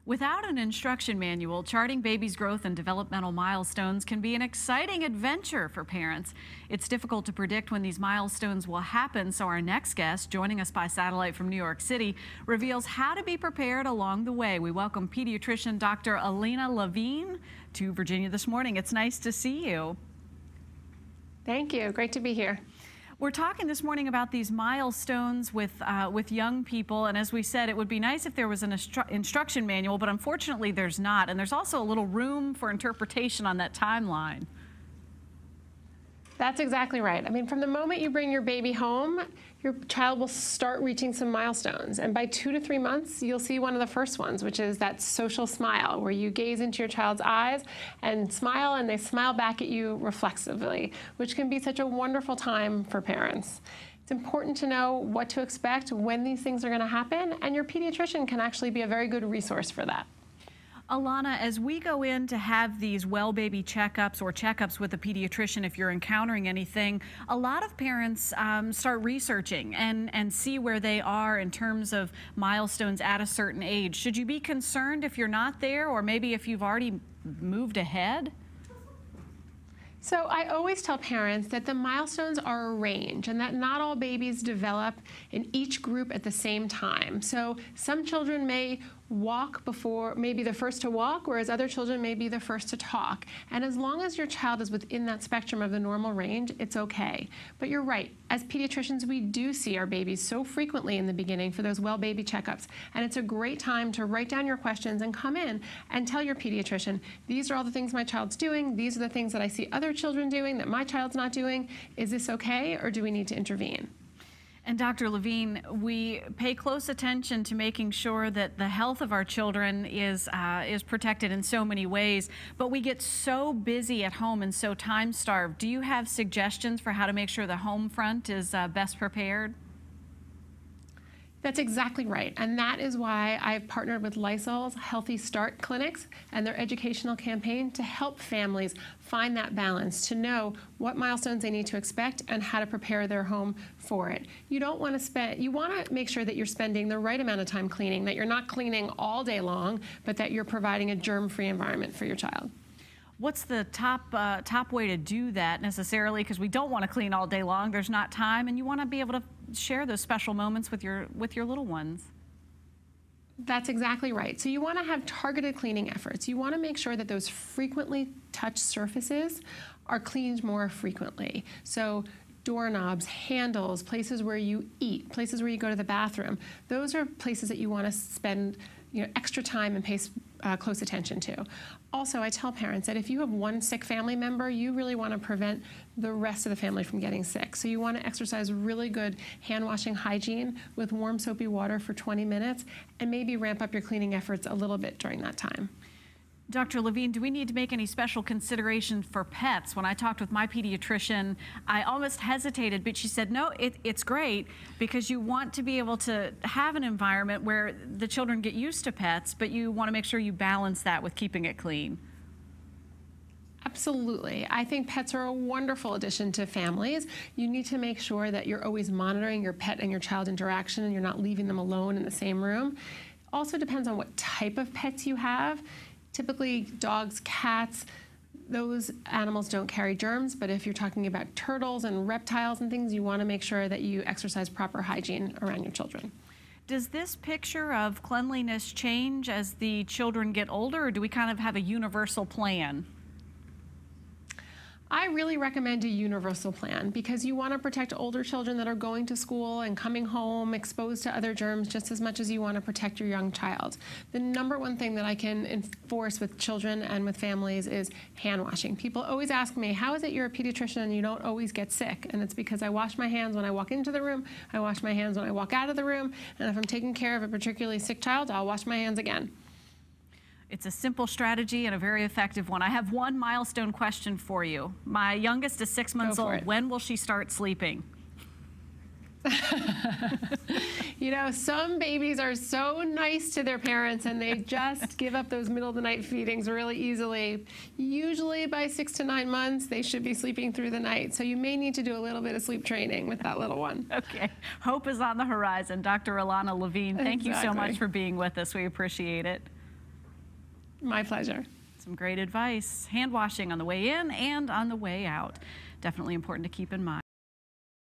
Without an instruction manual, charting babies' growth and developmental milestones can be an exciting adventure for parents. It's difficult to predict when these milestones will happen, so our next guest, joining us by satellite from New York City, reveals how to be prepared along the way. We welcome pediatrician Dr. Alina Levine to Virginia this morning. It's nice to see you. Thank you. Great to be here. We're talking this morning about these milestones with young people, and as we said, it would be nice if there was an instruction manual, but unfortunately there's not, and there's also a little room for interpretation on that timeline. That's exactly right. I mean, from the moment you bring your baby home, your child will start reaching some milestones. And by 2 to 3 months, you'll see one of the first ones, which is that social smile, where you gaze into your child's eyes and smile, and they smile back at you reflexively, which can be such a wonderful time for parents. It's important to know what to expect when these things are going to happen, and your pediatrician can actually be a very good resource for that. Alana, as we go in to have these well baby checkups or checkups with a pediatrician, if you're encountering anything, a lot of parents start researching and see where they are in terms of milestones at a certain age. Should you be concerned if you're not there, or maybe if you've already moved ahead? So I always tell parents that the milestones are a range and that not all babies develop in each group at the same time. So some children may walk before, maybe the first to walk, whereas other children may be the first to talk. And as long as your child is within that spectrum of the normal range, it's okay. But you're right, as pediatricians, we do see our babies so frequently in the beginning for those well baby checkups. And it's a great time to write down your questions and come in and tell your pediatrician, these are all the things my child's doing, these are the things that I see other children doing that my child's not doing. Is this okay, or do we need to intervene? And Dr. Levine, we pay close attention to making sure that the health of our children is protected in so many ways, but we get so busy at home and so time-starved. Do you have suggestions for how to make sure the home front is best prepared? That's exactly right, and that is why I've partnered with Lysol's Healthy Start clinics and their educational campaign to help families find that balance, to know what milestones they need to expect and how to prepare their home for it. You want to make sure that you're spending the right amount of time cleaning, that you're not cleaning all day long, but that you're providing a germ-free environment for your child. What's the top way to do that necessarily? Because we don't want to clean all day long. There's not time, and you want to be able to share those special moments with your little ones. That's exactly right. So you want to have targeted cleaning efforts. You want to make sure that those frequently touched surfaces are cleaned more frequently. So doorknobs, handles, places where you eat, places where you go to the bathroom. Those are places that you want to spend extra time and pay close attention to. Also, I tell parents that if you have one sick family member, you really want to prevent the rest of the family from getting sick. So you want to exercise really good hand washing hygiene with warm soapy water for 20 minutes and maybe ramp up your cleaning efforts a little bit during that time. Dr. Levine, do we need to make any special consideration for pets? When I talked with my pediatrician, I almost hesitated, but she said, no, it's great because you want to be able to have an environment where the children get used to pets, but you want to make sure you balance that with keeping it clean. Absolutely. I think pets are a wonderful addition to families. You need to make sure that you're always monitoring your pet and your child interaction and you're not leaving them alone in the same room. Also depends on what type of pets you have. Typically, dogs, cats, those animals don't carry germs, but if you're talking about turtles and reptiles and things, you want to make sure that you exercise proper hygiene around your children. Does this picture of cleanliness change as the children get older, or do we kind of have a universal plan? I really recommend a universal plan because you want to protect older children that are going to school and coming home exposed to other germs just as much as you want to protect your young child. The number one thing that I can enforce with children and with families is hand washing. People always ask me, how is it you're a pediatrician and you don't always get sick? And it's because I wash my hands when I walk into the room, I wash my hands when I walk out of the room, and if I'm taking care of a particularly sick child, I'll wash my hands again. It's a simple strategy and a very effective one. I have one milestone question for you. My youngest is 6 months old. When will she start sleeping? Some babies are so nice to their parents and they just give up those middle of the night feedings really easily. Usually by 6 to 9 months, they should be sleeping through the night. So you may need to do a little bit of sleep training with that little one. Okay. Hope is on the horizon. Dr. Alina Levine, thank you so much for being with us. We appreciate it. My pleasure. Some great advice. Hand washing on the way in and on the way out. Definitely important to keep in mind.